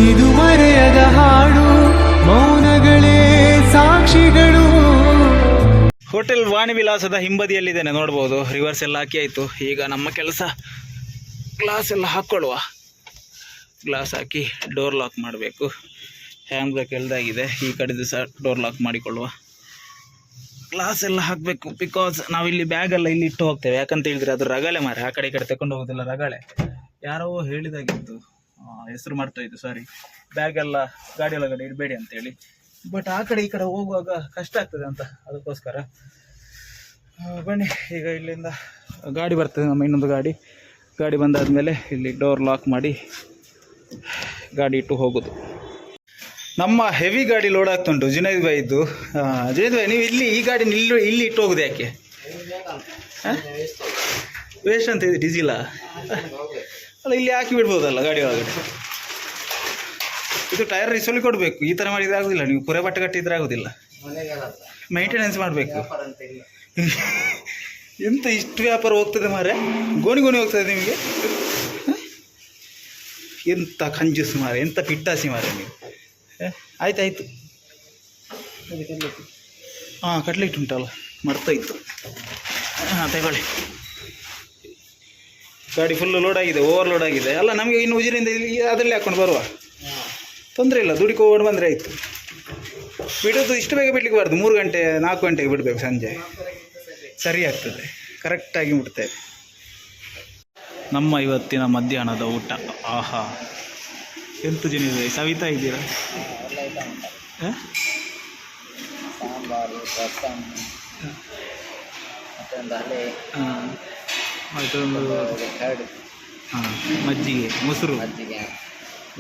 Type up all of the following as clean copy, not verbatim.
ಇದು ಮರೆಯದ ಹಾಡು, ಮೌನಗಳೇ ಸಾಕ್ಷಿಗಳು. ಹೋಟೆಲ್ ವಾಣಿ ವಿಲಾಸದ ಹಿಂಬದಿಯಲ್ಲಿದ್ದೇನೆ, ನೋಡ್ಬೋದು. ರಿವರ್ಸ್ ಎಲ್ಲ ಹಾಕಿ ಆಯಿತು. ಈಗ ನಮ್ಮ ಕೆಲಸ ಗ್ಲಾಸ್ ಎಲ್ಲ ಹಾಕ್ಕೊಳ್ಳುವ. ಗ್ಲಾಸ್ ಹಾಕಿ ಡೋರ್ ಲಾಕ್ ಮಾಡಬೇಕು. ಹ್ಯಾಂಡ್ ಬ್ರೇಕ್ ಎಲ್ದಾಗಿದೆ, ಈ ಕಡೆದು ಸಹ ಡೋರ್ ಲಾಕ್ ಮಾಡಿಕೊಳ್ಳುವ. ಗ್ಲಾಸ್ ಎಲ್ಲ ಹಾಕಬೇಕು, ಬಿಕಾಸ್ ನಾವಿಲ್ಲಿ ಬ್ಯಾಗೆಲ್ಲ ಇಲ್ಲಿ ಇಟ್ಟು ಹೋಗ್ತೇವೆ. ಯಾಕಂತ ಹೇಳಿದ್ರೆ ಅದು ರಗಳೆ ಮಾರೆ, ಆ ಕಡೆ ಈ ಕಡೆ ತಗೊಂಡು ಹೋಗೋದಿಲ್ಲ, ರಗಳೆ. ಯಾರೋ ಹೇಳಿದಾಗಿತ್ತು, ಹೆಸರು ಮಾಡ್ತಾ ಇದ್ದು, ಸಾರಿ. ಬ್ಯಾಗೆಲ್ಲ ಗಾಡಿ ಒಳಗಡೆ ಇಡಬೇಡಿ ಅಂತೇಳಿ. ಬಟ್ ಆ ಕಡೆ ಈ ಕಡೆ ಹೋಗುವಾಗ ಕಷ್ಟ ಆಗ್ತದೆ ಅಂತ, ಅದಕ್ಕೋಸ್ಕರ. ಬನ್ನಿ, ಈಗ ಇಲ್ಲಿಂದ ಗಾಡಿ ಬರ್ತದೆ, ನಮ್ಮ ಇನ್ನೊಂದು ಗಾಡಿ ಬಂದಾದಮೇಲೆ ಇಲ್ಲಿ ಡೋರ್ ಲಾಕ್ ಮಾಡಿ ಗಾಡಿ ಇಟ್ಟು ಹೋಗೋದು. ನಮ್ಮ ಹೆವಿ ಗಾಡಿ ಲೋಡ್ ಆಗ್ತುಂಟು ಜುನೈದ್ ಭಾಯ್ ಇದ್ದು. ಜುನೈದ್ ಭಾಯ್, ನೀವು ಇಲ್ಲಿ ಈ ಗಾಡಿ ಇಲ್ಲಿ ಇಟ್ಟು ಹೋಗೋದು ಯಾಕೆ? ವೇಸ್ಟ್ ಅಂತ ಇದೆ, ಡೀಸಿಲ್ಲ ಅಲ್ಲ, ಇಲ್ಲಿ ಹಾಕಿ ಬಿಡ್ಬೋದಲ್ಲ ಗಾಡಿ ಒಳಗಡೆ. ಇದು ಟೈರ್ ರಿಸೋಲಿ ಕೊಡಬೇಕು. ಈ ಥರ ಮಾಡಿದ್ರೆ ಆಗೋದಿಲ್ಲ, ನೀವು ಪುರೆ ಬಟ್ಟೆ ಕಟ್ಟಿದ್ರೆ ಆಗೋದಿಲ್ಲ, ಮೈಂಟೆನೆನ್ಸ್ ಮಾಡಬೇಕು. ಎಂತ ಇಷ್ಟು ವ್ಯಾಪಾರ ಹೋಗ್ತದೆ ಮಾರೆ, ಗೋಣಿ ಹೋಗ್ತದೆ ನಿಮಗೆ. ಎಂತ ಕಂಜೂಸ್ ಮಾರೆ, ಎಂತ ಪಿಟ್ಟಾಸಿ ಮಾರೆ ನೀವು. ಆಯ್ತಾಯ್ತು, ಹಾಂ ಕಟ್ಲೆಟ್ ಉಂಟಲ್ಲ, ಮರ್ತಾಯಿತ್ತು. ಹಾಂ ತಗೊಳ್ಳಿ. ಗಾಡಿ ಫುಲ್ಲು ಲೋಡ್ ಆಗಿದೆ, ಓವರ್ಲೋಡ್ ಆಗಿದೆ. ಅಲ್ಲ, ನಮಗೆ ಇನ್ನು ಉಜಿರಿಂದ ಅದರಲ್ಲಿ ಹಾಕ್ಕೊಂಡು ಬರುವ, ತೊಂದರೆ ಇಲ್ಲ. ದುಡಿಕೊ ಓಡಿ ಬಂದರೆ ಆಯಿತು. ಬಿಡೋದು ಇಷ್ಟು ಬೇಗ ಬಿಡ್ಲಿಕ್ಕೆ ಬಾರ್ದು, 3 ಗಂಟೆ 4 ಗಂಟೆಗೆ ಬಿಡಬೇಕು ಸಂಜೆ, ಸರಿ ಆಗ್ತದೆ, ಕರೆಕ್ಟಾಗಿ ಮುಟ್ತೇವೆ. ನಮ್ಮ ಇವತ್ತಿನ ಮಧ್ಯಾಹ್ನದ ಊಟ. ಆಹಾ, ಎಂಟು ಜನ ಇದೆ, ಸವಿತಾ ಇದ್ದೀರಾ? ಮತ್ತೊಂದು ಹಾಂ, ಮಜ್ಜಿಗೆ, ಮೊಸರು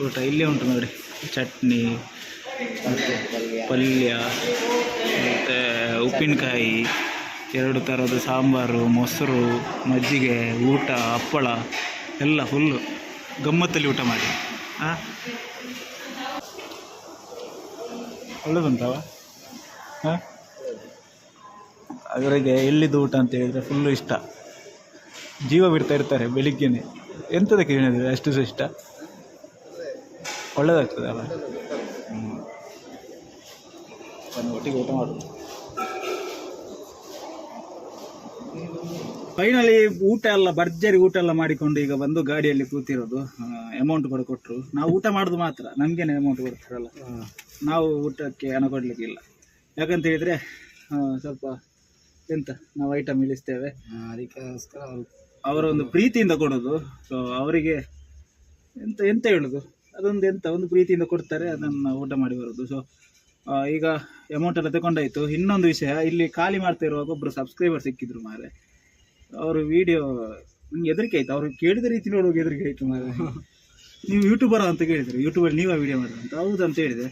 ಊಟ ಇಲ್ಲೇ ಉಂಟು ನೋಡಿ. ಚಟ್ನಿ ಮತ್ತು ಪಲ್ಯ ಮತ್ತು ಉಪ್ಪಿನಕಾಯಿ, 2 ಥರದ ಸಾಂಬಾರು, ಮೊಸರು, ಮಜ್ಜಿಗೆ, ಊಟ, ಹಪ್ಪಳ ಎಲ್ಲ ಫುಲ್ಲು ಗಮ್ಮತ್ತಲ್ಲಿ ಊಟ ಮಾಡಿ. ಹಾಂ, ಒಳ್ಳೆದುಂಟವ. ಹಾಂ, ಅವರಿಗೆ ಎಲ್ಲಿದ್ದು ಊಟ ಅಂತ ಹೇಳಿದರೆ ಫುಲ್ಲು ಇಷ್ಟ, ಜೀವ ಬಿಡ್ತಾ ಇರ್ತಾರೆ ಬೆಳಿಗ್ಗೆನೆ. ಎಂಥದಕ್ಕೆ ಹೇಳಿದ್ರೆ ಅಷ್ಟು ಸಹ ಇಷ್ಟ, ಒಳ್ಳೆಯದಾಗ್ತದೆ ಅಲ್ಲ. ಒಟ್ಟಿಗೆ ಊಟ ಮಾಡೋದು. ಫೈನಲಿ ಊಟ ಎಲ್ಲ ಭರ್ಜರಿ ಊಟ ಎಲ್ಲ ಮಾಡಿಕೊಂಡು ಈಗ ಬಂದು ಗಾಡಿಯಲ್ಲಿ ಕೂತಿರೋದು. ಅಮೌಂಟ್ ಕೂಡ ಕೊಟ್ಟರು. ನಾವು ಊಟ ಮಾಡೋದು ಮಾತ್ರ, ನಮಗೇನೆ ಅಮೌಂಟ್ ಕೊಡ್ತಾರಲ್ಲ, ನಾವು ಊಟಕ್ಕೆ ಹಣ ಕೊಡಲಿಕ್ಕಿಲ್ಲ. ಯಾಕಂತ ಹೇಳಿದರೆ ಸ್ವಲ್ಪ ಎಂತ ನಾವು ಐಟಮ್ ಇಳಿಸ್ತೇವೆ, ಅದಕ್ಕೋಸ್ಕರ ಅವರ ಒಂದು ಪ್ರೀತಿಯಿಂದ ಕೊಡೋದು. ಸೊ ಅವರಿಗೆ ಎಂತ ಹೇಳೋದು, ಒಂದು ಪ್ರೀತಿಯಿಂದ ಕೊಡ್ತಾರೆ, ಅದನ್ನು ಊಟ ಮಾಡಿ ಬರೋದು. ಸೊ ಈಗ ಅಮೌಂಟ್ ಎಲ್ಲ ತಗೊಂಡಾಯಿತು. ಇನ್ನೊಂದು ವಿಷಯ, ಇಲ್ಲಿ ಖಾಲಿ ಮಾಡ್ತಾ ಇರುವಾಗ ಒಬ್ಬರು ಸಬ್ಸ್ಕ್ರೈಬರ್ ಸಿಕ್ಕಿದ್ರು ಮಾರೆ. ಅವರು ವಿಡಿಯೋ ನಿಮ್ಗೆ ಹೆದರಿಕೆ ಆಯಿತು, ಅವರು ಕೇಳಿದ ರೀತಿ ನೋಡುವಾಗ ಹೆದರಿಕೆ ಆಯಿತು ಮಾರೆ. ನೀವು ಯೂಟ್ಯೂಬರ ಅಂತ ಕೇಳಿದ್ರು, ಯೂಟ್ಯೂಬಲ್ಲಿ ನೀವೇ ವೀಡಿಯೋ ಮಾಡಿದ್ರು ಅಂತ. ಹೌದು ಅಂತ ಹೇಳಿದೆ.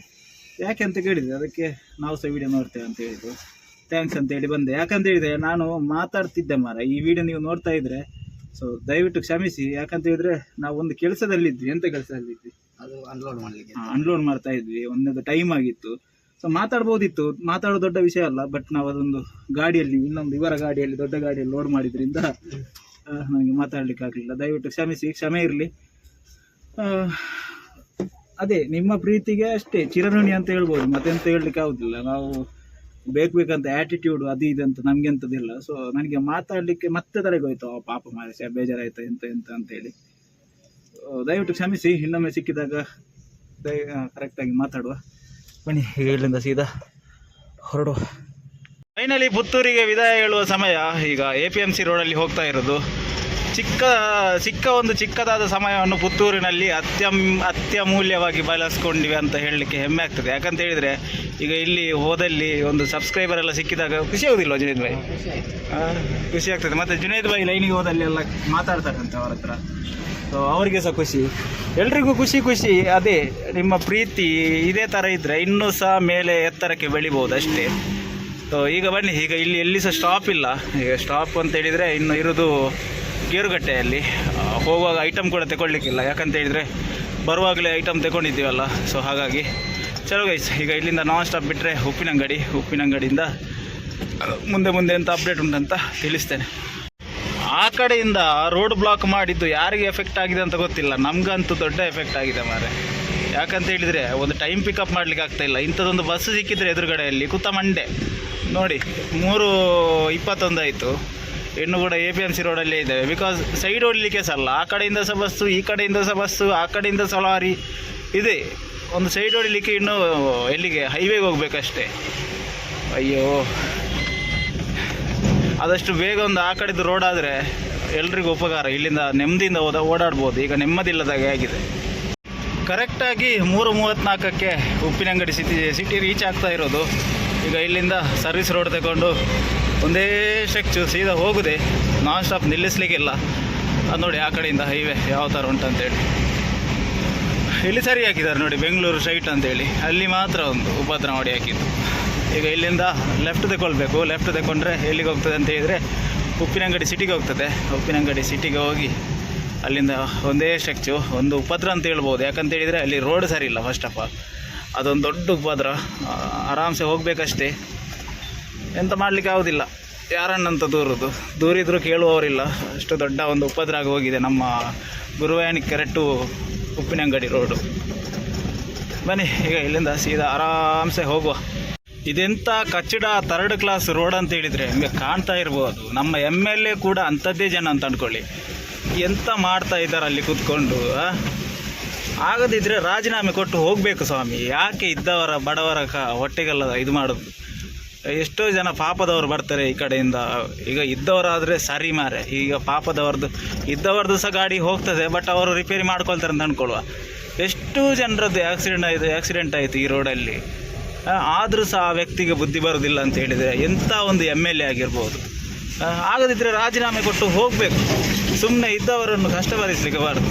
ಯಾಕೆ ಅಂತ ಕೇಳಿದೆ, ಅದಕ್ಕೆ ನಾವು ಸಹ ವೀಡಿಯೋ ನೋಡ್ತೇವೆ ಅಂತ ಹೇಳಿದ್ರು. ಥ್ಯಾಂಕ್ಸ್ ಅಂತ ಹೇಳಿ ಬಂದೆ. ಯಾಕಂತ ಹೇಳಿದರೆ ನಾನು ಮಾತಾಡ್ತಿದ್ದೆ ಮಾರೆ, ಈ ವಿಡಿಯೋ ನೀವು ನೋಡ್ತಾ ಇದ್ದರೆ ಸೊ ದಯವಿಟ್ಟು ಕ್ಷಮಿಸಿ. ಯಾಕಂತ ಹೇಳಿದರೆ ನಾವು ಒಂದು ಕೆಲಸದಲ್ಲಿದ್ವಿ. ಎಂಥ ಕೆಲಸದಲ್ಲಿದ್ವಿ, ಅದು ಅನ್ಲೋಡ್ ಮಾಡ್ತಾ ಇದ್ವಿ. ಒಂದೊಂದು ಟೈಮ್ ಆಗಿತ್ತು. ಸೊ ಮಾತಾಡ್ಬೋದಿತ್ತು, ಮಾತಾಡೋದು ದೊಡ್ಡ ವಿಷಯ ಅಲ್ಲ. ಬಟ್ ನಾವು ಅದೊಂದು ಗಾಡಿಯಲ್ಲಿ, ಇನ್ನೊಂದು ಇವರ ಗಾಡಿಯಲ್ಲಿ, ದೊಡ್ಡ ಗಾಡಿಯಲ್ಲಿ ಲೋಡ್ ಮಾಡಿದ್ರಿಂದ ನನಗೆ ಮಾತಾಡ್ಲಿಕ್ಕೆ ಆಗಲಿಲ್ಲ. ದಯವಿಟ್ಟು ಕ್ಷಮಿಸಿ, ಕ್ಷಮೆ ಇರಲಿ. ಅದೇ ನಿಮ್ಮ ಪ್ರೀತಿಗೆ ಅಷ್ಟೇ ಚಿರಋಣಿ ಅಂತ ಹೇಳ್ಬೋದು, ಮತ್ತೆಂತ ಹೇಳಲಿಕ್ಕೆ ಆಗೋದಿಲ್ಲ. ನಾವು ಬೇಕಂತ ಆ್ಯಟಿಟ್ಯೂಡ್ ಅದು ಇದು ಅಂತ ನಮಗೆ ಅಂಥದ್ದಿಲ್ಲ. ಸೊ ನನಗೆ ಮಾತಾಡಲಿಕ್ಕೆ ಮತ್ತೆ ತಲೆಗೋಯ್ತು, ಪಾಪ ಮಾರಿಸಿ ಬೇಜಾರಾಯ್ತು ಎಂತ ಅಂತೇಳಿ. ದಯವಿಟ್ಟು ಕ್ಷಮಿಸಿ. ಇನ್ನೊಮ್ಮೆ ಸಿಕ್ಕಿದಾಗ ಕರೆಕ್ಟಾಗಿ ಮಾತಾಡುವ. ಬನ್ನಿ, ಇಲ್ಲಿಂದ ಸೀದಾ ಹೊರಡುವ. ಫೈನಲಿ ಪುತ್ತೂರಿಗೆ ವಿದಾಯ ಹೇಳುವ ಸಮಯ. ಈಗ APMC ರೋಡಲ್ಲಿ ಹೋಗ್ತಾ ಇರೋದು. ಚಿಕ್ಕದಾದ ಸಮಯವನ್ನು ಪುತ್ತೂರಿನಲ್ಲಿ ಅತ್ಯಮೂಲ್ಯವಾಗಿ ಬಳಸ್ಕೊಂಡಿವೆ ಅಂತ ಹೇಳಲಿಕ್ಕೆ ಹೆಮ್ಮೆ ಆಗ್ತದೆ. ಯಾಕಂತ ಹೇಳಿದರೆ ಈಗ ಇಲ್ಲಿ ಹೋದಲ್ಲಿ ಒಂದು ಸಬ್ಸ್ಕ್ರೈಬರ್ ಎಲ್ಲ ಸಿಕ್ಕಿದಾಗ ಖುಷಿ ಆಗೋದಿಲ್ಲ ಜುನೈದ್ ಭಾಯ್? ಖುಷಿ ಆಗ್ತದೆ. ಮತ್ತು ಜುನೈದ್ ಭಾಯ್ ಲೈನಿಗೆ ಹೋದಲ್ಲಿ ಎಲ್ಲ ಮಾತಾಡ್ತಾರಂತೆ ಅವ್ರ ಹತ್ರ. ಸೊ ಅವರಿಗೆ ಸಹ ಖುಷಿ, ಎಲ್ರಿಗೂ ಖುಷಿ. ಅದೇ ನಿಮ್ಮ ಪ್ರೀತಿ ಇದೇ ಥರ ಇದ್ದರೆ ಇನ್ನೂ ಸಹ ಮೇಲೆ ಎತ್ತರಕ್ಕೆ ಬೆಳಿಬೋದು ಅಷ್ಟೇ. ಸೊ ಈಗ ಬನ್ನಿ, ಈಗ ಇಲ್ಲಿ ಎಲ್ಲಿ ಸಹ ಸ್ಟಾಪ್ ಇಲ್ಲ. ಈಗ ಸ್ಟಾಪ್ ಅಂತ ಹೇಳಿದರೆ ಇನ್ನು ಇರೋದು ಗೇರುಗಟ್ಟೆಯಲ್ಲಿ. ಹೋಗುವಾಗ ಐಟಮ್ ಕೂಡ ತಗೊಳ್ಲಿಕ್ಕಿಲ್ಲ, ಯಾಕಂತ ಹೇಳಿದರೆ ಬರುವಾಗಲೇ ಐಟಮ್ ತಗೊಂಡಿದ್ದೀವಲ್ಲ. ಸೊ ಹಾಗಾಗಿ ಚಲೋ ಗೈಸ್, ಈಗ ಇಲ್ಲಿಂದ ನಾನ್ ಸ್ಟಾಪ್ ಬಿಟ್ಟರೆ ಉಪ್ಪಿನಂಗಡಿಯಿಂದ ಮುಂದೆ ಎಂತ ಅಪ್ಡೇಟ್ ಉಂಟಂತ ತಿಳಿಸ್ತೇನೆ. ಆ ಕಡೆಯಿಂದ ರೋಡ್ ಬ್ಲಾಕ್ ಮಾಡಿದ್ದು ಯಾರಿಗೆ ಎಫೆಕ್ಟ್ ಆಗಿದೆ ಅಂತ ಗೊತ್ತಿಲ್ಲ, ನಮಗಂತೂ ದೊಡ್ಡ ಎಫೆಕ್ಟ್ ಆಗಿದೆ ಮಾರೆ. ಯಾಕಂತ ಹೇಳಿದರೆ ಒಂದು ಟೈಮ್ ಪಿಕಪ್ ಮಾಡಲಿಕ್ಕೆ ಆಗ್ತಾಯಿಲ್ಲ. ಇಂಥದ್ದೊಂದು ಬಸ್ ಸಿಕ್ಕಿದ್ರೆ ಎದುರುಗಡೆಯಲ್ಲಿ ಕೂತ ಮಂಡೆ ನೋಡಿ 3:21 ಆಯಿತು. ಇನ್ನು ಕೂಡ APMC ರೋಡಲ್ಲೇ ಇದ್ದೇವೆ. ಬಿಕಾಸ್ ಸೈಡ್ ಹೊಡಲಿಕ್ಕೆ ಸಹ ಅಲ್ಲ, ಆ ಕಡೆಯಿಂದ ಸಹ ಬಸ್ಸು, ಈ ಕಡೆಯಿಂದ ಸಹ ಬಸ್ಸು, ಆ ಕಡೆಯಿಂದ ಸಹ ಲಾರಿ ಇದೆ. ಒಂದು ಸೈಡ್ ಹೊಡಿಲಿಕ್ಕೆ ಇನ್ನೂ ಎಲ್ಲಿಗೆ ಹೈವೇಗೆ ಹೋಗ್ಬೇಕಷ್ಟೇ. ಅಯ್ಯೋ, ಆದಷ್ಟು ಬೇಗ ಒಂದು ಆ ಕಡೆದು ರೋಡ್ ಆದರೆ ಎಲ್ರಿಗೂ ಉಪಕಾರ, ಇಲ್ಲಿಂದ ನೆಮ್ಮದಿಯಿಂದ ಓಡಾಡ್ಬೋದು. ಈಗ ನೆಮ್ಮದಿಲ್ಲದಾಗೆ ಆಗಿದೆ. ಕರೆಕ್ಟಾಗಿ 3:34ಕ್ಕೆ ಉಪ್ಪಿನಂಗಡಿ ಸಿಟಿ ರೀಚ್ ಆಗ್ತಾ ಇರೋದು. ಈಗ ಇಲ್ಲಿಂದ ಸರ್ವಿಸ್ ರೋಡ್ ತಗೊಂಡು ಒಂದೇ ಸ್ಟ್ರೆಚ್ಚು ಸೀದಾ ಹೋಗುದೆ, ನಾನ್ ಸ್ಟಾಪ್ ನಿಲ್ಲಿಸ್ಲಿಕ್ಕಿಲ್ಲ. ಅದು ನೋಡಿ ಆ ಕಡೆಯಿಂದ ಹೈವೇ ಯಾವ ಥರ ಉಂಟಂತೇಳಿ. ಇಲ್ಲಿ ಸರಿ ಹಾಕಿದ್ದಾರೆ ನೋಡಿ, ಬೆಂಗಳೂರು ಸ್ಟ್ರೈಟ್ ಅಂತೇಳಿ, ಅಲ್ಲಿ ಮಾತ್ರ ಒಂದು ಉಪದ್ರ ಮಾಡಿ ಹಾಕಿದ್ದು. ಈಗ ಇಲ್ಲಿಂದ ಲೆಫ್ಟ್ ತಗೊಳ್ಬೇಕು. ಲೆಫ್ಟ್ ತಗೊಂಡ್ರೆ ಎಲ್ಲಿಗೆ ಹೋಗ್ತದೆ ಅಂತ ಹೇಳಿದರೆ ಉಪ್ಪಿನಂಗಡಿ ಸಿಟಿಗೆ ಹೋಗ್ತದೆ. ಉಪ್ಪಿನಂಗಡಿ ಸಿಟಿಗೆ ಹೋಗಿ ಅಲ್ಲಿಂದ ಒಂದೇ ಸ್ಟ್ರೆಚ್ಚು, ಒಂದು ಉಪದ್ರ ಅಂತ ಹೇಳ್ಬೋದು. ಯಾಕಂತ ಹೇಳಿದರೆ ಅಲ್ಲಿ ರೋಡ್ ಸರಿ ಇಲ್ಲ. ಫಸ್ಟ್ ಆಫ್ ಆಲ್ ಅದೊಂದು ದೊಡ್ಡ ಉಪದ್ರ. ಆರಾಮ್ಸೆ ಹೋಗಬೇಕಷ್ಟೇ, ಎಂತ ಮಾಡಲಿಕ್ಕೆ ಆಗೋದಿಲ್ಲ. ಯಾರನ್ನಂತ ದೂರಿದ್ರು ಕೇಳುವವರಿಲ್ಲ. ಅಷ್ಟು ದೊಡ್ಡ ಒಂದು ಉಪದ್ರ ಆಗಿ ಹೋಗಿದೆ ನಮ್ಮ ಗುರುವಾಯಣಿ ಕೆರೆ ಟು ಉಪ್ಪಿನಂಗಡಿ ರೋಡು. ಬನ್ನಿ ಈಗ ಇಲ್ಲಿಂದ ಸೀದಾ ಆರಾಮ್ಸೆ ಹೋಗುವ. ಇದೆಂಥ ಕಚ್ಚಡ 3rd ಕ್ಲಾಸ್ ರೋಡ್ ಅಂತ ಹೇಳಿದರೆ ನಿಮಗೆ ಕಾಣ್ತಾ ಇರ್ಬೋದು. ನಮ್ಮ MLA ಕೂಡ ಅಂಥದ್ದೇ ಜನ ಅಂತ ಅಂದ್ಕೊಳ್ಳಿ. ಎಂತ ಮಾಡ್ತಾ ಇದ್ದಾರೆ ಅಲ್ಲಿ ಕೂತ್ಕೊಂಡು. ಆಗದಿದ್ದರೆ ರಾಜೀನಾಮೆ ಕೊಟ್ಟು ಹೋಗಬೇಕು ಸ್ವಾಮಿ. ಯಾಕೆ ಇದ್ದವರ ಬಡವರ ಹೊಟ್ಟೆಗೆಲ್ಲ ಇದು ಮಾಡೋದು. ಎಷ್ಟೋ ಜನ ಪಾಪದವರು ಬರ್ತಾರೆ ಈ ಕಡೆಯಿಂದ. ಈಗ ಇದ್ದವರಾದರೆ ಸರಿ ಮಾರೆ, ಈಗ ಇದ್ದವ್ರದ್ದು ಸಹ ಗಾಡಿ ಹೋಗ್ತದೆ, ಬಟ್ ಅವರು ರಿಪೇರಿ ಮಾಡ್ಕೊಳ್ತಾರೆ ಅಂತ ಅಂದ್ಕೊಳ್ಳುವ. ಎಷ್ಟು ಜನರದ್ದು ಆಕ್ಸಿಡೆಂಟ್ ಆಯಿತು ಈ ರೋಡಲ್ಲಿ. ಆದರೂ ಸಹ ಆ ವ್ಯಕ್ತಿಗೆ ಬುದ್ಧಿ ಬರೋದಿಲ್ಲ ಅಂತ ಹೇಳಿದರೆ ಎಂಥ ಒಂದು MLA ಆಗಿರ್ಬೋದು. ಆಗದಿದ್ದರೆ ರಾಜೀನಾಮೆ ಕೊಟ್ಟು ಹೋಗಬೇಕು. ಸುಮ್ಮನೆ ಇದ್ದವರನ್ನು ಕಷ್ಟ ಭರಿಸಲಿಕ್ಕೆ ಬಾರ್ದು.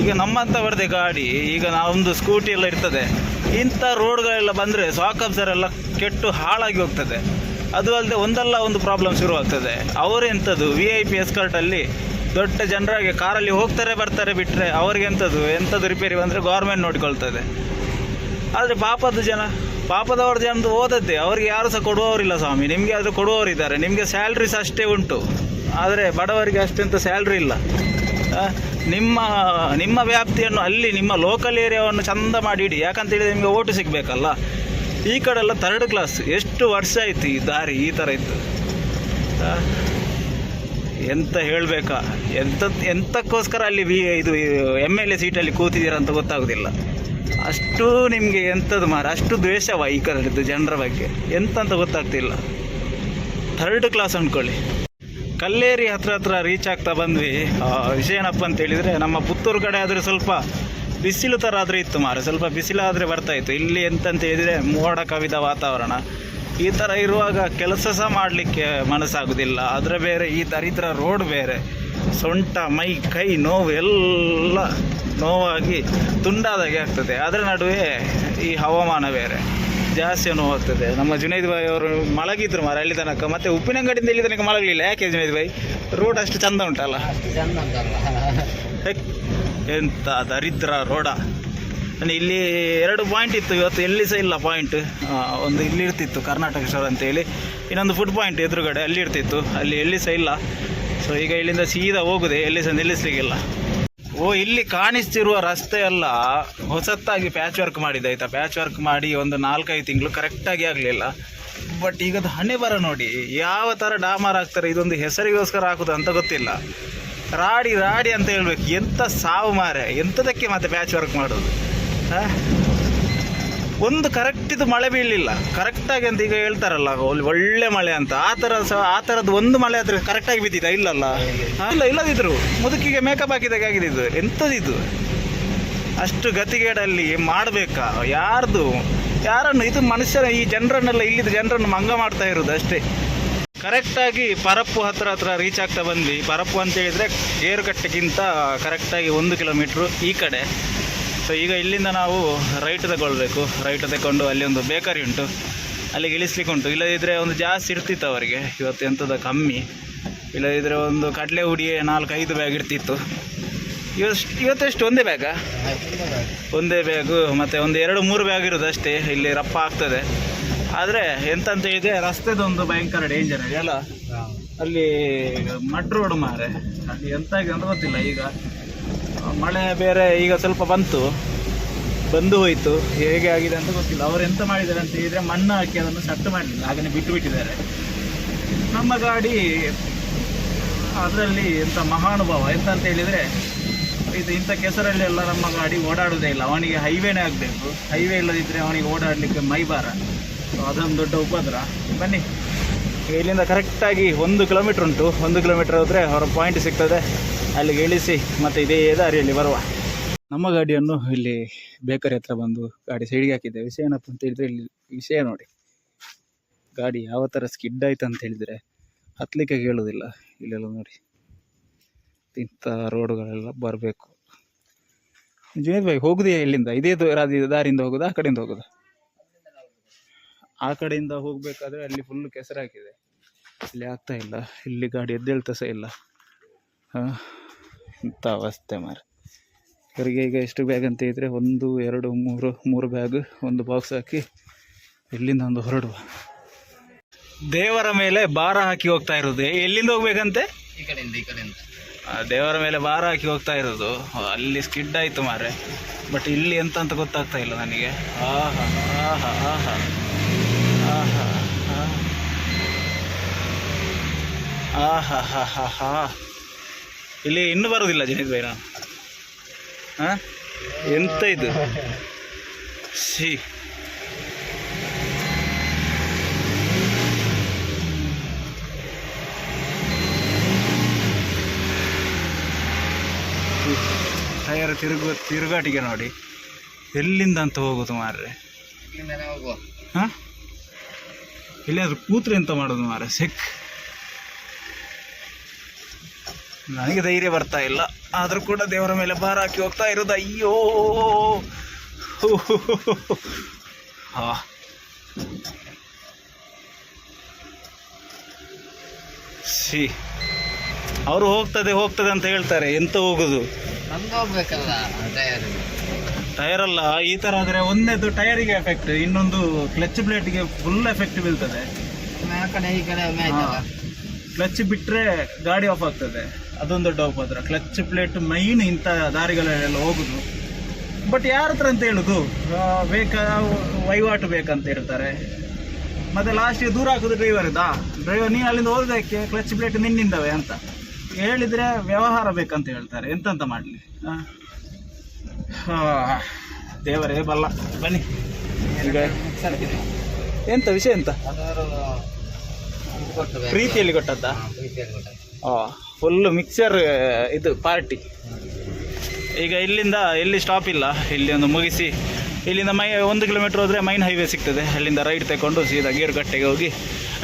ಈಗ ನಮ್ಮಂಥವ್ರದ್ದೇ ಗಾಡಿ, ಈಗ ನಾವೊಂದು ಸ್ಕೂಟಿ ಎಲ್ಲ ಇರ್ತದೆ, ಇಂಥ ರೋಡ್ಗಳೆಲ್ಲ ಬಂದರೆ ಶಾಕ್ ಅಬ್ಸರ್ ಎಲ್ಲ ಕೆಟ್ಟು ಹಾಳಾಗಿ ಹೋಗ್ತದೆ. ಅದು ಅಲ್ಲದೆ ಒಂದಲ್ಲ ಒಂದು ಪ್ರಾಬ್ಲಮ್ ಶುರುವಾಗ್ತದೆ. ಅವರೆಂಥದ್ದು VIP ಎಸ್ಕರ್ಟಲ್ಲಿ ದೊಡ್ಡ ಜನರಾಗಿ ಕಾರಲ್ಲಿ ಹೋಗ್ತಾರೆ ಬರ್ತಾರೆ ಬಿಟ್ಟರೆ ಅವ್ರಿಗೆ ಎಂಥದ್ದು ರಿಪೇರಿ ಬಂದರೆ ಗೌರ್ಮೆಂಟ್ ನೋಡಿಕೊಳ್ತದೆ. ಆದರೆ ಪಾಪದವ್ರ ಜನದು ಓದದ್ದೇ, ಅವ್ರಿಗೆ ಯಾರು ಸಹ ಕೊಡುವವರಿಲ್ಲ ಸ್ವಾಮಿ. ನಿಮಗೆ ಆದರೂ ಕೊಡುವವರಿದ್ದಾರೆ, ನಿಮಗೆ ಸ್ಯಾಲ್ರಿ ಸಹ ಅಷ್ಟೇ ಉಂಟು. ಆದರೆ ಬಡವರಿಗೆ ಅಷ್ಟೆಂತ ಸ್ಯಾಲ್ರಿ ಇಲ್ಲ. ನಿಮ್ಮ ವ್ಯಾಪ್ತಿಯನ್ನು ಅಲ್ಲಿ ನಿಮ್ಮ ಲೋಕಲ್ ಏರಿಯಾವನ್ನು ಚಂದ ಮಾಡಿ ಇಡಿ. ಯಾಕಂತೇಳಿದರೆ ನಿಮಗೆ ಓಟು ಸಿಗಬೇಕಲ್ಲ. ಈ ಕಡೆಲ್ಲ 3rd ಕ್ಲಾಸ್. ಎಷ್ಟು ವರ್ಷ ಆಯಿತು ಈ ದಾರಿ ಈ ಥರ ಇತ್ತು. ಎಂತ ಹೇಳಬೇಕಾ, ಎಂತಕ್ಕೋಸ್ಕರ ಅಲ್ಲಿ ಇದು MLA ಸೀಟಲ್ಲಿ ಕೂತಿದ್ದೀರ ಅಂತ ಗೊತ್ತಾಗೋದಿಲ್ಲ. ಅಷ್ಟು ನಿಮಗೆ ಎಂಥದ್ದು ಅಷ್ಟು ದ್ವೇಷವ ಈ ಕಡೆದ್ದು ಜನರ ಬಗ್ಗೆ ಎಂತಂತ ಗೊತ್ತಾಗ್ತಿಲ್ಲ. 3rd ಕ್ಲಾಸ್ ಅಂದ್ಕೊಳ್ಳಿ. ಕಲ್ಲೇರಿ ಹತ್ರ ರೀಚ್ ಆಗ್ತಾ ಬಂದ್ವಿ. ವಿಷಯ ಏನಪ್ಪ ಅಂತ ಹೇಳಿದರೆ, ನಮ್ಮ ಪುತ್ತೂರು ಕಡೆ ಆದರೆ ಸ್ವಲ್ಪ ಬಿಸಿಲು ಥರ ಆದರೆ ಇತ್ತು ಸ್ವಲ್ಪ ಬಿಸಿಲಾದರೆ ಬರ್ತಾಯಿತ್ತು. ಇಲ್ಲಿ ಎಂತಂತ ಹೇಳಿದರೆ ಮೋಡ ಕವಿದ ವಾತಾವರಣ. ಈ ಥರ ಇರುವಾಗ ಕೆಲಸ ಸಹ ಮಾಡಲಿಕ್ಕೆ ಮನಸ್ಸಾಗೋದಿಲ್ಲ. ಆದರೆ ಬೇರೆ ಈ ದರಿದ್ರ ರೋಡ್ ಬೇರೆ, ಸೊಂಟ ಮೈ ಕೈ ನೋವು ಎಲ್ಲ ನೋವಾಗಿ ತುಂಡಾದಾಗೆ ಆಗ್ತದೆ. ಅದರ ನಡುವೆ ಈ ಹವಾಮಾನ ಬೇರೆ ಜಾಸ್ತಿ ನೋವಾಗ್ತದೆ. ನಮ್ಮ ಜುನೈದ್ ಭಾಯ್ ಅವರು ಮಲಗಿದ್ರು ಅಲ್ಲಿ ತನಕ, ಮತ್ತು ಉಪ್ಪಿನಂಗಡಿಯಿಂದ ಇಲ್ಲಿ ತನಕ ಮಲಗಲಿಲ್ಲ. ಯಾಕೆ ಜುನೈದ್ ಭಾಯ್? ರೋಡ್ ಅಷ್ಟು ಚಂದ ಉಂಟಲ್ಲ. ಎಂಥ ದರಿದ್ರ ರೋಡ. ಇಲ್ಲಿ 2 ಪಾಯಿಂಟ್ ಇತ್ತು ಇವತ್ತು, ಎಲ್ಲಿ ಸಹ ಇಲ್ಲ ಪಾಯಿಂಟ್. ಒಂದು ಇಲ್ಲಿ ಇರ್ತಿತ್ತು ಕರ್ನಾಟಕ ಸ್ಟೋರ್ ಅಂತೇಳಿ, ಇನ್ನೊಂದು ಫುಡ್ ಪಾಯಿಂಟ್ ಎದುರುಗಡೆ ಅಲ್ಲಿ ಇರ್ತಿತ್ತು, ಅಲ್ಲಿ ಎಲ್ಲಿ ಸಹ ಇಲ್ಲ. ಸೊ ಈಗ ಇಲ್ಲಿಂದ ಸೀದಾ ಹೋಗುದೆ, ಎಲ್ಲಿ ಸಹ ನಿಲ್ಲಿಸ್ಲಿಕ್ಕಿಲ್ಲ. ಇಲ್ಲಿ ಕಾಣಿಸ್ತಿರುವ ರಸ್ತೆ ಎಲ್ಲ ಹೊಸತ್ತಾಗಿ ಪ್ಯಾಚ್ ವರ್ಕ್ ಮಾಡಿದ್ದಾಯ್ತಾ. ಪ್ಯಾಚ್ ವರ್ಕ್ ಮಾಡಿ ಒಂದು 4-5 ತಿಂಗಳು ಕರೆಕ್ಟಾಗಿ ಆಗಲಿಲ್ಲ. ಬಟ್ ಈಗದು ಹಣೆ ಬರ ನೋಡಿ ಯಾವ ಥರ ಡಾಮರ್ ಹಾಕ್ತಾರೆ. ಇದೊಂದು ಹೆಸರಿಗೋಸ್ಕರ ಹಾಕೋದು ಅಂತ ಗೊತ್ತಿಲ್ಲ. ರಾಡಿ ಅಂತ ಹೇಳ್ಬೇಕು. ಎಂಥ ಸಾವು ಮಾರೆ, ಎಂಥದಕ್ಕೆ ಮತ್ತೆ ಪ್ಯಾಚ್ ವರ್ಕ್ ಮಾಡೋದು. ಒಂದು ಕರೆಕ್ಟ್ ಇದು ಮಳೆ ಬೀಳಲಿಲ್ಲ ಕರೆಕ್ಟಾಗಿ ಅಂತ ಈಗ ಹೇಳ್ತಾರಲ್ಲ, ಒಳ್ಳೆ ಮಳೆ ಅಂತ. ಆ ಥರದ್ದು ಒಂದು ಮಳೆ ಆದರೆ ಕರೆಕ್ಟಾಗಿ ಬಿದ್ದಿದ್ದ? ಇಲ್ಲಲ್ಲ, ಇಲ್ಲದಿದ್ರು ಮುದುಕಿಗೆ ಮೇಕಪ್ ಹಾಕಿದಾಗ ಆಗಿದ್ದು. ಎಂಥದಿದು ಅಷ್ಟು ಗತಿಗೇಡಲ್ಲಿ ಮಾಡಬೇಕಾ? ಯಾರನ್ನು ಇದು ಮನುಷ್ಯರ ಈ ಜನರನ್ನೆಲ್ಲ, ಇಲ್ಲಿದ್ದ ಜನರನ್ನು ಮಂಗ ಮಾಡ್ತಾ ಇರೋದು ಅಷ್ಟೇ. ಕರೆಕ್ಟಾಗಿ ಪರಪ್ಪು ಹತ್ರ ರೀಚ್ ಆಗ್ತಾ ಬಂದ್ವಿ. ಪರಪ್ಪು ಅಂತ ಹೇಳಿದರೆ ಗೇರುಕಟ್ಟೆಗಿಂತ ಕರೆಕ್ಟಾಗಿ 1 ಕಿಲೋಮೀಟ್ರು ಈ ಕಡೆ. ಸೊ ಈಗ ಇಲ್ಲಿಂದ ನಾವು ರೈಟ್ ತಗೊಳ್ಬೇಕು. ರೈಟ್ ತಗೊಂಡು ಅಲ್ಲಿ ಒಂದು ಬೇಕರಿ ಉಂಟು, ಅಲ್ಲಿಗೆ ಇಳಿಸ್ಲಿಕ್ಕೆ ಉಂಟು. ಇಲ್ಲದಿದ್ದರೆ ಒಂದು ಜಾಸ್ತಿ ಇರ್ತಿತ್ತು ಅವರಿಗೆ. ಇವತ್ತು ಎಂಥದ್ದು ಕಮ್ಮಿ. ಇಲ್ಲದಿದ್ದರೆ ಒಂದು ಕಡಲೆ ಹುಡಿಯೇ 4-5 ಬ್ಯಾಗ್ ಇರ್ತಿತ್ತು. ಇವತ್ತೆಷ್ಟು ಒಂದೇ ಬ್ಯಾಗಾ? ಒಂದೇ ಬ್ಯಾಗು, ಮತ್ತು ಒಂದು 2-3 ಬ್ಯಾಗ್ ಇರೋದು ಅಷ್ಟೇ. ಇಲ್ಲಿ ರಪ್ಪ ಆಗ್ತದೆ. ಆದರೆ ಎಂತಂತ ಹೇಳಿದರೆ ರಸ್ತೆದೊಂದು ಭಯಂಕರ ಡೇಂಜರ್ ಅಲ್ಲ. ಅಲ್ಲಿ ಮಡ್ ರೋಡ್ ಮಾರೆ, ಅಲ್ಲಿ ಎಂತಾಗಿದೆ ಅಂತ ಗೊತ್ತಿಲ್ಲ. ಈಗ ಮಳೆ ಬೇರೆ ಈಗ ಸ್ವಲ್ಪ ಬಂತು. ಬಂದು ಹೋಯಿತು. ಹೇಗೆ ಆಗಿದೆ ಅಂತ ಗೊತ್ತಿಲ್ಲ. ಅವರು ಎಂತ ಮಾಡಿದ್ದಾರೆ ಅಂತ ಹೇಳಿದರೆ ಮಣ್ಣು ಹಾಕಿ ಅದನ್ನು ಸಟ್ಟು ಮಾಡಲಿಲ್ಲ, ಹಾಗೆಯೇ ಬಿಟ್ಟು ಬಿಟ್ಟಿದ್ದಾರೆ. ನಮ್ಮ ಗಾಡಿ ಅದರಲ್ಲಿ ಎಂಥ ಮಹಾನುಭಾವ ಎಂತ ಅಂತ ಹೇಳಿದರೆ, ಇದು ಇಂಥ ಕೆಸರಲ್ಲಿ ಎಲ್ಲ ನಮ್ಮ ಗಾಡಿ ಓಡಾಡೋದೇ ಇಲ್ಲ. ಅವನಿಗೆ ಹೈವೇನೇ ಆಗಬೇಕು, ಹೈವೇ ಇಲ್ಲದಿದ್ದರೆ ಅವನಿಗೆ ಓಡಾಡಲಿಕ್ಕೆ ಮೈಬಾರ. ಸೊ ಅದೊಂದು ದೊಡ್ಡ ಉಪದ್ರ. ಬನ್ನಿ, ಇಲ್ಲಿಂದ ಕರೆಕ್ಟಾಗಿ 1 ಕಿಲೋಮೀಟ್ರ್ ಉಂಟು. 1 ಕಿಲೋಮೀಟ್ರ್ ಹೋದರೆ ಅವರ ಪಾಯಿಂಟ್ ಸಿಗ್ತದೆ, ಅಲ್ಲಿಗೆ ಇಳಿಸಿ ಮತ್ತು ಇದೇ ದಾರಿಯಲ್ಲಿ ಬರುವ. ನಮ್ಮ ಗಾಡಿಯನ್ನು ಇಲ್ಲಿ ಬೇಕರಿ ಹತ್ರ ಬಂದು ಗಾಡಿ ಸೈಡಿಗೆ ಹಾಕಿದ್ದೆ. ವಿಷಯ ಏನಪ್ಪ ಅಂತ ಹೇಳಿದರೆ, ಇಲ್ಲಿ ವಿಷಯ ನೋಡಿ, ಗಾಡಿ ಯಾವ ಥರ ಸ್ಕಿಡ್ ಆಯ್ತು ಅಂತ ಹೇಳಿದರೆ ಹತ್ತಲಿಕ್ಕೆ ಕೇಳೋದಿಲ್ಲ. ಇಲ್ಲೆಲ್ಲ ನೋಡಿ, ಇಂಥ ರೋಡುಗಳೆಲ್ಲ ಬರಬೇಕು. ಜುನೇದ್ ಭಾಯ್ ಹೋಗುದೇ ಇಲ್ಲಿಂದ? ಇದೇ ದಾರಿಯಿಂದ ಹೋಗೋದು, ಆ ಕಡೆಯಿಂದ ಹೋಗೋದು? ಆ ಕಡೆಯಿಂದ ಹೋಗಬೇಕಾದ್ರೆ ಅಲ್ಲಿ ಫುಲ್ಲು ಕೆಸರು ಹಾಕಿದೆ, ಇಲ್ಲಿ ಆಗ್ತಾ ಇಲ್ಲ. ಇಲ್ಲಿ ಗಾಡಿ ಎದ್ದೇಳ್ತಾ ಸಹ ಇಲ್ಲ. ಇಂಥ ಅವಸ್ಥೆ ಮಾರೆ. ಇವರಿಗೆ ಈಗ ಎಷ್ಟು ಬ್ಯಾಗ್ ಅಂತ ಹೇಳಿದರೆ 1 2 3 ಬ್ಯಾಗ್, ಒಂದು ಬಾಕ್ಸ್ ಹಾಕಿ ಇಲ್ಲಿಂದ ಒಂದು ಹೊರಡುವ. ದೇವರ ಮೇಲೆ ಭಾರ ಹಾಕಿ ಹೋಗ್ತಾ ಇರೋದು. ಎಲ್ಲಿಂದ ಹೋಗ್ಬೇಕಂತೆ? ಈ ಕಡೆಯಿಂದ ದೇವರ ಮೇಲೆ ಭಾರ ಹಾಕಿ ಹೋಗ್ತಾ ಇರೋದು. ಅಲ್ಲಿ ಸ್ಕಿಡ್ ಆಯಿತು ಮಾರೆ. ಬಟ್ ಇಲ್ಲಿ ಎಂತ ಅಂತ ಗೊತ್ತಾಗ್ತಾ ಇಲ್ಲ ನನಗೆ. ಆಹಾ ಆಹಾ ಆಹಾ ಆಹಾ ಆಹಾ ಹಾ ಹಾ ಹಾ. ಇಲ್ಲಿ ಇನ್ನೂ ಬರೋದಿಲ್ಲ ಜನಿತ್ ಬೈನ. ಹಾಂ, ಎಂತ ಇದು? ಸಿ ಟಯರ್ ತಿರುಗಾಟಿಗೆ ನೋಡಿ, ಎಲ್ಲಿಂದ ಅಂತ ಹೋಗೋದು ಮಾರ್ರೆ. ಹಾಂ, ಎಲ್ಲಿಯಾದ್ರೂ ಕೂತ್ರೆ ಎಂತ ಮಾಡೋದು ಮಾರ್ರೆ? ಸಿಕ್, ನನಗೆ ಧೈರ್ಯ ಬರ್ತಾ ಇಲ್ಲ. ಆದರೂ ಕೂಡ ದೇವರ ಮೇಲೆ ಭಾರ ಹಾಕಿ ಹೋಗ್ತಾ ಇರೋದು. ಅಯ್ಯೋ ಹಾ, ಸಿ ಅವರು ಹೋಗ್ತದೆ ಅಂತ ಹೇಳ್ತಾರೆ. ಎಂತ ಹೋಗುದು? ಟೈರ್ ಅಲ್ಲ, ಈ ಥರ ಆದರೆ ಒಂದೇದು ಟೈರಿಗೆ ಎಫೆಕ್ಟ್, ಇನ್ನೊಂದು ಕ್ಲಚ್ ಪ್ಲೇಟ್ಗೆ ಫುಲ್ ಎಫೆಕ್ಟ್ ಬೀಳ್ತದೆ. ಕ್ಲಚ್ ಬಿಟ್ಟರೆ ಗಾಡಿ ಆಫ್ ಆಗ್ತದೆ, ಅದೊಂದು ದೊಡ್ಡ ಉಪದ್ರ. ಕ್ಲಚ್ ಪ್ಲೇಟ್ ಮೈನ್ ಇಂಥ ದಾರಿಗಳಲ್ಲೆಲ್ಲ ಹೋಗುದು. ಬಟ್ ಯಾರ ಹತ್ರ ಅಂತ ಹೇಳುದು? ವಹಿವಾಟು ಬೇಕಂತ ಹೇಳ್ತಾರೆ. ಮತ್ತೆ ಲಾಸ್ಟಿಗೆ ದೂರ ಹಾಕೋದು ಡ್ರೈವರ್ ನೀನು ಅಲ್ಲಿಂದ ಹೋಗೋದಕ್ಕೆ ಕ್ಲಚ್ ಪ್ಲೇಟ್ ನಿನ್ನಿಂದವೆ ಅಂತ ಹೇಳಿದರೆ ವ್ಯವಹಾರ ಬೇಕಂತ ಹೇಳ್ತಾರೆ. ಎಂತ ಮಾಡಲಿ? ದೇವರೇ ಬಲ್ಲ. ಬನ್ನಿ ಈಗ ಎಂತ ವಿಷಯ ಎಂತ? ಪ್ರೀತಿಯಲ್ಲಿ ಕೊಟ್ಟದ್ದ? ಫುಲ್ಲು ಮಿಕ್ಸರ್ ಇದು ಪಾರ್ಟಿ. ಈಗ ಇಲ್ಲಿಂದ ಎಲ್ಲಿ ಸ್ಟಾಪ್ ಇಲ್ಲ, ಇಲ್ಲಿ ಒಂದು ಮುಗಿಸಿ ಇಲ್ಲಿಂದ 1 ಕಿಲೋಮೀಟ್ರ್ ಹೋದರೆ ಮೈನ್ ಹೈವೇ ಸಿಗ್ತದೆ. ಅಲ್ಲಿಂದ ರೈಟ್ ತಗೊಂಡು ಸೀದಾ ಗೇರುಕಟ್ಟೆಗೆ ಹೋಗಿ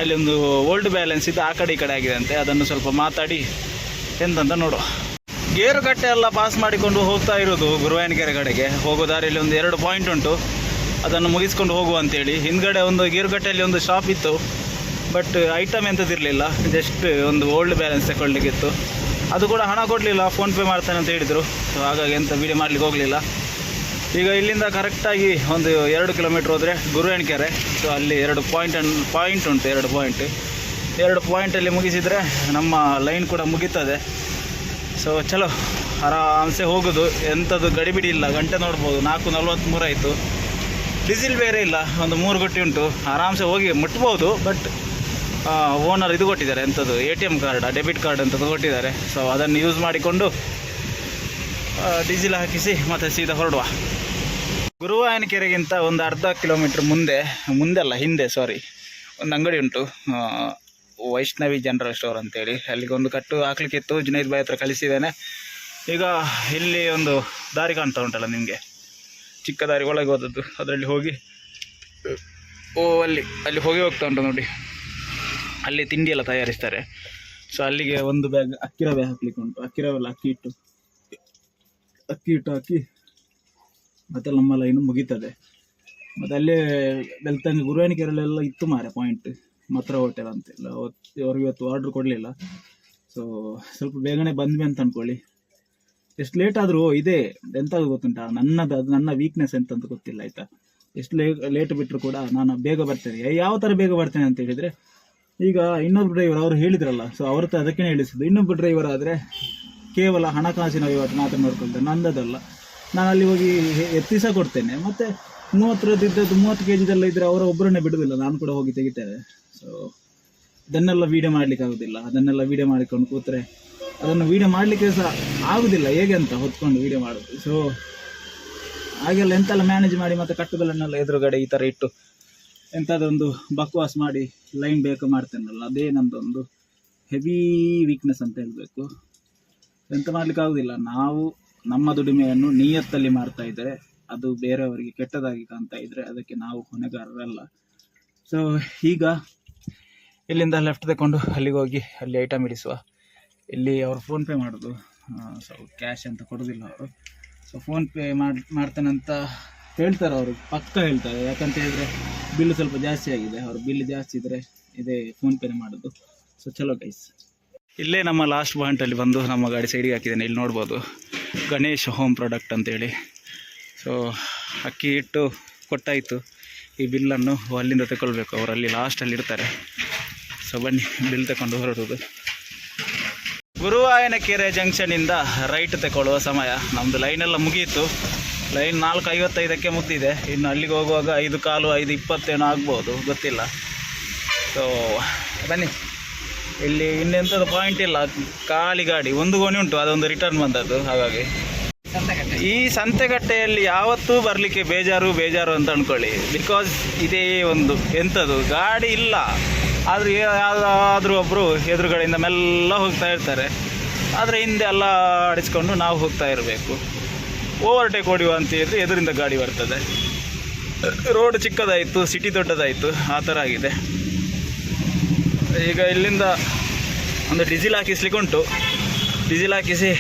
ಅಲ್ಲಿ ಒಂದು ಓಲ್ಡ್ ಬ್ಯಾಲೆನ್ಸ್ ಇದ್ದು ಆ ಕಡೆ ಈ ಕಡೆ ಆಗಿದೆ ಅಂತೆ, ಅದನ್ನು ಸ್ವಲ್ಪ ಮಾತಾಡಿ ಎಂತಂತ ನೋಡುವ. ಗೇರುಕಟ್ಟೆ ಎಲ್ಲ ಪಾಸ್ ಮಾಡಿಕೊಂಡು ಹೋಗ್ತಾ ಇರೋದು ಗುರುವಾಯನಕೆರೆ ಕಡೆಗೆ. ಹೋಗೋ ದಾರಿಯಲ್ಲಿ ಒಂದು 2 ಪಾಯಿಂಟ್ ಉಂಟು, ಅದನ್ನು ಮುಗಿಸ್ಕೊಂಡು ಹೋಗುವ ಅಂತೇಳಿ. ಹಿಂದ್ಗಡೆ ಒಂದು ಗೇರುಕಟ್ಟೆಯಲ್ಲಿ ಒಂದು ಶಾಪ್ ಇತ್ತು, ಬಟ್ ಐಟಮ್ ಎಂಥದ್ದಿರಲಿಲ್ಲ, ಜಸ್ಟ್ ಒಂದು ಓಲ್ಡ್ ಬ್ಯಾಲೆನ್ಸ್ ತಗೊಳ್ಳಿಕ್ಕಿತ್ತು. ಅದು ಕೂಡ ಹಣ ಕೊಡಲಿಲ್ಲ, ಫೋನ್ಪೇ ಮಾಡ್ತಾನೆ ಅಂತ ಹೇಳಿದರು. ಸೊ ಹಾಗಾಗಿ ಎಂತ ವೀಡಿಯೋ ಮಾಡಲಿಕ್ಕೆ ಹೋಗಲಿಲ್ಲ. ಈಗ ಇಲ್ಲಿಂದ ಕರೆಕ್ಟಾಗಿ ಒಂದು 2 ಕಿಲೋಮೀಟ್ರ್ ಹೋದರೆ ಗುರುವಾಯನಕೆರೆ. ಸೊ ಅಲ್ಲಿ 2 ಪಾಯಿಂಟ್ ಉಂಟು, 2 ಪಾಯಿಂಟಲ್ಲಿ ಮುಗಿಸಿದರೆ ನಮ್ಮ ಲೈನ್ ಕೂಡ ಮುಗೀತದೆ. ಸೊ ಚಲೋ, ಆರಾಮ್ಸೆ ಹೋಗೋದು. ಎಂಥದ್ದು ಗಡಿಬಿಡಿ ಇಲ್ಲ. ಗಂಟೆ ನೋಡ್ಬೋದು 4:43 ಆಯಿತು. ಡೀಸೆಲ್ ಬೇರೆ ಇಲ್ಲ, ಒಂದು 3 ಗಂಟೆ ಉಂಟು, ಆರಾಮ್ಸೆ ಹೋಗಿ ಮುಟ್ಬೋದು. ಬಟ್ ಓನರ್ ಇದು ಕೊಟ್ಟಿದ್ದಾರೆ, ಎಂಥದ್ದು ATM ಕಾರ್ಡ್, ಡೆಬಿಟ್ ಕಾರ್ಡ್ ಅಂತ ಕೊಟ್ಟಿದ್ದಾರೆ. ಸೊ ಅದನ್ನು ಯೂಸ್ ಮಾಡಿಕೊಂಡು ಡೀಸೆಲ್ ಹಾಕಿಸಿ ಮತ್ತು ಸೀದಾ ಹೊರಡುವ. ಗುರುವಾಯನಕೆರೆಗಿಂತ ಒಂದು ಅರ್ಧ ಕಿಲೋಮೀಟ್ರ್ ಹಿಂದೆ ಒಂದು ಅಂಗಡಿ ಉಂಟು, ವೈಷ್ಣವಿ ಜನರಲ್ ಸ್ಟೋರ್ ಅಂತೇಳಿ. ಅಲ್ಲಿಗೆ ಒಂದು ಕಟ್ಟು ಹಾಕ್ಲಿಕ್ಕಿತ್ತು, ಜುನೈದ್ ಬಾಯ್ ಹತ್ರ ಕಳಿಸಿದ್ದೇನೆ. ಈಗ ಇಲ್ಲಿ ಒಂದು ದಾರಿ ಕಾಣ್ತಾ ಉಂಟಲ್ಲ ನಿಮಗೆ, ಚಿಕ್ಕ ದಾರಿ ಒಳಗೆ ಹೋದದ್ದು, ಅದರಲ್ಲಿ ಹೋಗಿ ಅಲ್ಲಿ ಹೋಗ್ತಾ ಉಂಟು ನೋಡಿ. ಅಲ್ಲಿ ತಿಂಡಿ ಎಲ್ಲ ತಯಾರಿಸ್ತಾರೆ. ಸೊ ಅಲ್ಲಿಗೆ ಒಂದು ಬ್ಯಾಗ್ ಅಕ್ಕಿ ರವೆ ಹಾಕ್ಲಿಕ್ಕೆ ಉಂಟು. ಅಕ್ಕಿ ರವೆಲ್ಲ ಅಕ್ಕಿ ಹಿಟ್ಟು ಹಾಕಿ ಮತ್ತೆ ನಮ್ಮ ಲೈನು ಮುಗೀತದೆ. ಮತ್ತು ಅಲ್ಲೇ ಬೆಳ್ತಂಗಿ ಗುರುವಾಯನಕೆರೆಯಲ್ಲೆಲ್ಲ ಇತ್ತು ಮಾರೆ ಪಾಯಿಂಟ್, ಮಾತ್ರ ಹೋಟೆಲ್ ಅಂತೆಲ್ಲ. ಅವ್ರಿಗೆ ಇವತ್ತು ಆರ್ಡ್ರ್ ಕೊಡಲಿಲ್ಲ. ಸೊ ಸ್ವಲ್ಪ ಬೇಗನೆ ಬಂದ್ವಿ ಅಂತ ಅಂದ್ಕೊಳ್ಳಿ. ಎಷ್ಟು ಲೇಟ್ ಆದರೂ ಇದೆ ಎಂತ ಗೊತ್ತುಂಟಾ, ನನ್ನ ವೀಕ್ನೆಸ್ ಎಂತಂತ ಗೊತ್ತಿಲ್ಲ ಆಯಿತಾ. ಎಷ್ಟು ಲೇಟ್ ಬಿಟ್ಟರು ಕೂಡ ನಾನು ಬೇಗ ಬರ್ತೇನೆ. ಯಾವ ಥರ ಬೇಗ ಬರ್ತೇನೆ ಅಂತ ಹೇಳಿದರೆ, ಈಗ ಇನ್ನೊಬ್ಬ ಡ್ರೈವರ್ ಅವರು ಹೇಳಿದ್ರಲ್ಲ, ಸೊ ಅವ್ರ ಹತ್ರ ಅದಕ್ಕೆ ಹೇಳಿಸಿದ್ದು. ಇನ್ನೊಬ್ಬ ಡ್ರೈವರ್ ಆದರೆ ಕೇವಲ ಹಣಕಾಸಿನ ವಹಿವಾಟು ಮಾತ್ರ ನೋಡ್ಕೊಳ್ತಾರೆ, ನಂದದಲ್ಲ. ನಾನು ಅಲ್ಲಿ ಹೋಗಿ ಎತ್ತಿ ಸಹ ಕೊಡ್ತೇನೆ. ಮತ್ತು 30 kg ಇದ್ದರೆ ಅವರ ಒಬ್ಬರನ್ನೇ ಬಿಡುವುದಿಲ್ಲ, ನಾನು ಕೂಡ ಹೋಗಿ ತೆಗಿತೇವೆ. ಸೊ ಇದನ್ನೆಲ್ಲ ವೀಡಿಯೋ ಮಾಡಲಿಕ್ಕೆ ಆಗೋದಿಲ್ಲ. ಅದನ್ನೆಲ್ಲ ವೀಡಿಯೋ ಮಾಡಿಕೊಂಡು ಕೂತ್ರೆ ಅದನ್ನು ವೀಡಿಯೋ ಮಾಡಲಿಕ್ಕೆ ಸಹ ಆಗೋದಿಲ್ಲ, ಹೇಗೆ ಅಂತ ಹೊತ್ಕೊಂಡು ವೀಡಿಯೋ ಮಾಡೋದು. ಸೊ ಹಾಗೆಲ್ಲ ಎಂತೆಲ್ಲ ಮ್ಯಾನೇಜ್ ಮಾಡಿ ಮತ್ತು ಕಟ್ಟುಗಳನ್ನೆಲ್ಲ ಎದುರುಗಡೆ ಈ ಥರ ಇಟ್ಟು ಎಂಥದ್ದೊಂದು ಬಕ್ವಾಸ್ ಮಾಡಿ ಲೈನ್ ಬೇಕು ಮಾಡ್ತೇನಲ್ಲ, ಅದೇ ನಮ್ಮದೊಂದು ಹೆವಿ ವೀಕ್ನೆಸ್ ಅಂತ ಹೇಳಬೇಕು. ಎಂತ ಮಾಡಲಿಕ್ಕೆ ಆಗೋದಿಲ್ಲ. ನಾವು ನಮ್ಮ ದುಡಿಮೆಯನ್ನು ನಿಯತ್ತಲ್ಲಿ ಮಾಡ್ತಾ ಇದ್ದರೆ ಅದು ಬೇರೆಯವರಿಗೆ ಕೆಟ್ಟದಾಗಿ ಕಾಣ್ತಾ ಇದ್ದರೆ ಅದಕ್ಕೆ ನಾವು ಹೊಣೆಗಾರರಲ್ಲ. ಸೊ ಈಗ ಇಲ್ಲಿಂದ ಲೆಫ್ಟ್ ತಗೊಂಡು ಅಲ್ಲಿಗೆ ಹೋಗಿ ಅಲ್ಲಿ ಐಟಮ್ ಇಡಿಸುವ. ಇಲ್ಲಿ ಅವರು ಫೋನ್ಪೇ ಮಾಡೋದು, ಸೊ ಕ್ಯಾಶ್ ಅಂತ ಕೊಡೋದಿಲ್ಲ ಅವರು. ಸೊ ಫೋನ್ಪೇ ಮಾಡ್ತೇನೆ ಅಂತ ಹೇಳ್ತಾರೆ ಅವರು, ಪಕ್ಕ ಹೇಳ್ತಾರೆ. ಯಾಕಂತ ಹೇಳಿದರೆ ಬಿಲ್ಲು ಸ್ವಲ್ಪ ಜಾಸ್ತಿ ಆಗಿದೆ, ಅವ್ರ ಬಿಲ್ ಜಾಸ್ತಿ ಇದ್ದರೆ ಇದೇ ಫೋನ್ಪೇನೇ ಮಾಡೋದು. ಸೊ ಚಲೋ ಗೈಸ್, ಇಲ್ಲೇ ನಮ್ಮ ಲಾಸ್ಟ್ ಪಾಯಿಂಟಲ್ಲಿ ಬಂದು ನಮ್ಮ ಗಾಡಿ ಸೈಡಿಗೆ ಹಾಕಿದ್ದೇನೆ. ಇಲ್ಲಿ ನೋಡ್ಬೋದು ಗಣೇಶ್ ಹೋಮ್ ಪ್ರಾಡಕ್ಟ್ ಅಂತೇಳಿ. ಸೊ ಅಕ್ಕಿ ಇಟ್ಟು ಕೊಟ್ಟಾಯಿತು. ಈ ಬಿಲ್ಲನ್ನು ಅಲ್ಲಿಂದ ತಗೊಳ್ಬೇಕು, ಅವರು ಅಲ್ಲಿ ಲಾಸ್ಟಲ್ಲಿ ಇರ್ತಾರೆ. ಸೊ ಬನ್ನಿ ಬಿಲ್ ತಗೊಂಡು ಹೊರಡುವುದು. ಗುರುವಾಯನಕೆರೆ ಜಂಕ್ಷನಿಂದ ರೈಟ್ ತಗೊಳ್ಳುವ ಸಮಯ. ನಮ್ಮದು ಲೈನೆಲ್ಲ ಮುಗಿಯಿತು. ಲೈನ್ 4:55ಕ್ಕೆ ಮುಗ್ದಿದೆ. ಇನ್ನು ಅಲ್ಲಿಗೆ ಹೋಗುವಾಗ 5:15, 5:20 ಆಗ್ಬೋದು, ಗೊತ್ತಿಲ್ಲ. ಸೊ ಬನ್ನಿ, ಇಲ್ಲಿ ಇನ್ನೆಂಥದ್ದು ಪಾಯಿಂಟ್ ಇಲ್ಲ, ಖಾಲಿ ಗಾಡಿ. ಒಂದು ಗೋಣಿ ಉಂಟು, ಅದೊಂದು ರಿಟರ್ನ್ ಬಂದದ್ದು. ಹಾಗಾಗಿ ಈ ಸಂತೆಗಟ್ಟೆಯಲ್ಲಿ ಯಾವತ್ತೂ ಬರಲಿಕ್ಕೆ ಬೇಜಾರು ಅಂತ ಅಂದ್ಕೊಳ್ಳಿ. ಬಿಕಾಸ್ ಇದೇ ಒಂದು ಎಂಥದ್ದು ಗಾಡಿ ಇಲ್ಲ, ಆದರೆ ಯಾವುದಾದ್ರೂ ಒಬ್ಬರು ಎದುರುಗಡೆಯಿಂದ ಮೆಲ್ಲ ಹೋಗ್ತಾ ಇರ್ತಾರೆ. ಆದರೆ ಹಿಂದೆ ಎಲ್ಲ ಆಡಿಸ್ಕೊಂಡು ನಾವು ಹೋಗ್ತಾ ಇರಬೇಕು. ಓವರ್ಟೇಕ್ ಹೊಡೆಯುವ ಅಂತ ಹೇಳಿದರೆ ಎದುರಿಂದ ಗಾಡಿ ಬರ್ತದೆ. ರೋಡ್ ಚಿಕ್ಕದಾಯಿತು, ಸಿಟಿ ದೊಡ್ಡದಾಯಿತು, ಆ ಥರ ಆಗಿದೆ. ಈಗ ಇಲ್ಲಿಂದ ಒಂದು ಡೀಸೆಲ್ ಹಾಕಿಸ್ಲಿಕ್ಕೆ ಉಂಟು. ಡೀಸೆಲ್ ಹಾಕಿಸಿ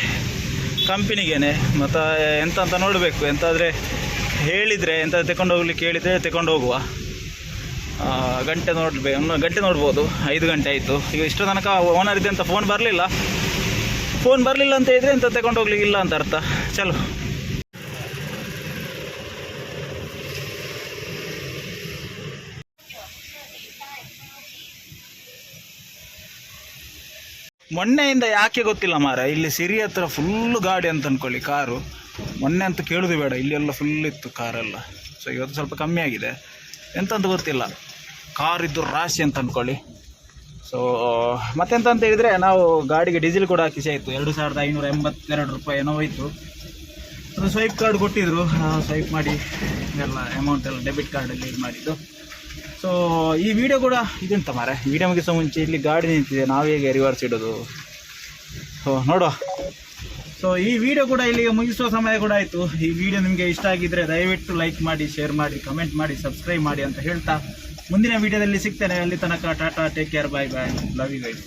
ಕಂಪನಿಗೇನೆ ಮತ್ತು ಎಂತ ಅಂತ ನೋಡಬೇಕು. ಎಂತಾದರೆ ಹೇಳಿದರೆ ಎಂತ ತಗೊಂಡು ಹೋಗ್ಲಿಕ್ಕೆ ಹೇಳಿದರೆ ತಗೊಂಡು ಹೋಗುವ. ಗಂಟೆ ಗಂಟೆ ನೋಡ್ಬೋದು. 5 ಗಂಟೆ ಆಯಿತು. ಈಗ ಇಷ್ಟು ತನಕ ಓನರ್ ಇದೆ ಅಂತ ಫೋನ್ ಬರಲಿಲ್ಲ ಅಂತ ಹೇಳಿದರೆ ಎಂತ ತಗೊಂಡು ಹೋಗ್ಲಿಕ್ಕೆ ಇಲ್ಲ ಅಂತ ಅರ್ಥ. ಚಲೋ, ಮೊನ್ನೆಯಿಂದ ಯಾಕೆ ಗೊತ್ತಿಲ್ಲ ಮಾರ, ಇಲ್ಲಿ ಸಿರಿ ಹತ್ರ ಫುಲ್ಲು ಗಾಡಿ ಅಂತ ಅಂದ್ಕೊಳ್ಳಿ, ಕಾರು. ಮೊನ್ನೆ ಅಂತ ಕೇಳೋದು ಬೇಡ, ಇಲ್ಲೆಲ್ಲ ಫುಲ್ ಇತ್ತು ಕಾರೆಲ್ಲ. ಸೊ ಇವತ್ತು ಸ್ವಲ್ಪ ಕಮ್ಮಿ ಆಗಿದೆ, ಎಂತಂತ ಗೊತ್ತಿಲ್ಲ. ಕಾರಿದ್ದು ರಾಶಿ ಅಂತ ಅಂದ್ಕೊಳ್ಳಿ. ಸೊ ಮತ್ತೆಂತ ಅಂತ ಹೇಳಿದರೆ ನಾವು ಗಾಡಿಗೆ ಡೀಸೆಲ್ ಕೂಡ ಹಾಕಿಸಿ ಆಯಿತು. 2582 ರೂಪಾಯಿ ಏನೋ ಹೋಯಿತು. ಅದು ಸ್ವೈಪ್ ಕಾರ್ಡ್ ಕೊಟ್ಟಿದ್ದರು, ಸ್ವೈಪ್ ಮಾಡಿ ಎಲ್ಲ ಅಮೌಂಟ್ ಎಲ್ಲ ಡೆಬಿಟ್ ಕಾರ್ಡಲ್ಲಿ ಇದು ಮಾಡಿದ್ದು. ಸೊ ಈ ವಿಡಿಯೋ ಕೂಡ ಇದೆಂತ ಮಾರೆ, ವಿಡಿಯೋ ಮುಗಿಸೋ ಮುಂಚೆ ಇಲ್ಲಿ ಗಾಡಿ ನಿಂತಿದೆ, ನಾವು ಹೇಗೆ ರಿವರ್ಸ್ ಇಡೋದು. ಸೊ ನೋಡುವ. ಸೊ ಈ ವಿಡಿಯೋ ಕೂಡ ಇಲ್ಲಿಗೆ ಮುಗಿಸುವ ಸಮಯ ಕೂಡ ಆಯಿತು. ಈ ವಿಡಿಯೋ ನಿಮಗೆ ಇಷ್ಟ ಆಗಿದ್ದರೆ ದಯವಿಟ್ಟು ಲೈಕ್ ಮಾಡಿ, ಶೇರ್ ಮಾಡಿ, ಕಮೆಂಟ್ ಮಾಡಿ, ಸಬ್ಸ್ಕ್ರೈಬ್ ಮಾಡಿ ಅಂತ ಹೇಳ್ತಾ ಮುಂದಿನ ವಿಡಿಯೋದಲ್ಲಿ ಸಿಗ್ತೇನೆ. ಅಲ್ಲಿ ತನಕ tata, take care, bye bye, love you guys.